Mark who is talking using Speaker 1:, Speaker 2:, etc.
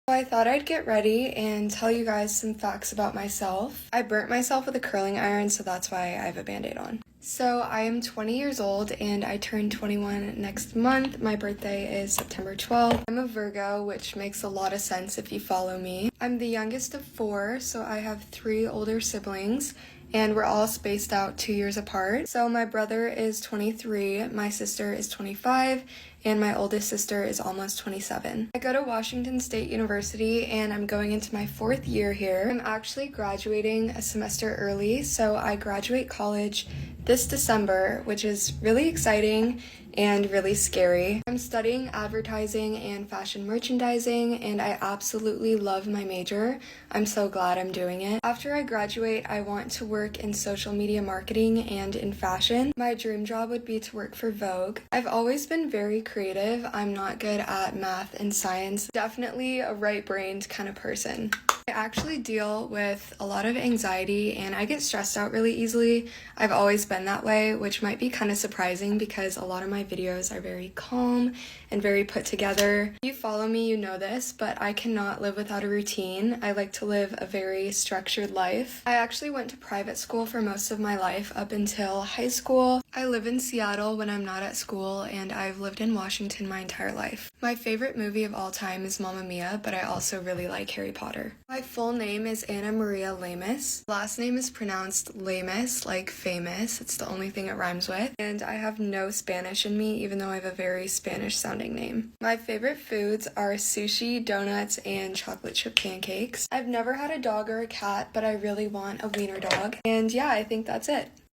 Speaker 1: So I thought I'd get ready and tell you guys some facts about myself. I burnt myself with a curling iron, so that's why I have a band-aid on. So I am 20 years old and I turn 21 next month. My birthday is September 12th. I'm a Virgo, which makes a lot of sense if you follow me. I'm the youngest of 4, so I have 3 older siblings and we're all spaced out 2 years apart. So my brother is 23, my sister is 25, and my oldest sister is almost 27. I go to Washington State University and I'm going into my 4th year here. I'm actually graduating a semester early, so I graduate college this December, which is really exciting and really scary. I'm studying advertising and fashion merchandising and I absolutely love my major. I'm so glad I'm doing it. After I graduate, I want to work in social media marketing and in fashion. My dream job would be to work for Vogue. I've always been very creative. I'm not good at math and science. Definitely a right-brained kind of person. I actually deal with a lot of anxiety and I get stressed out really easily. I've always been that way, which might be kind of surprising because a lot of my videos are very calm and very put together. If you follow me, you know this, but I cannot live without a routine. I like to live a very structured life. I actually went to private school for most of my life up until high school. I live in Seattle when I'm not at school and I've lived in Washington my entire life. My favorite movie of all time is Mamma Mia, but I also really like Harry Potter. My full name is Anna Maria Lamas. Last name is pronounced Lamas, like famous. It's the only thing it rhymes with. And I have no Spanish in me, even though I have a very Spanish sounding name. My favorite foods are sushi, donuts, and chocolate chip pancakes. I've never had a dog or a cat, but I really want a wiener dog. And yeah, I think that's it.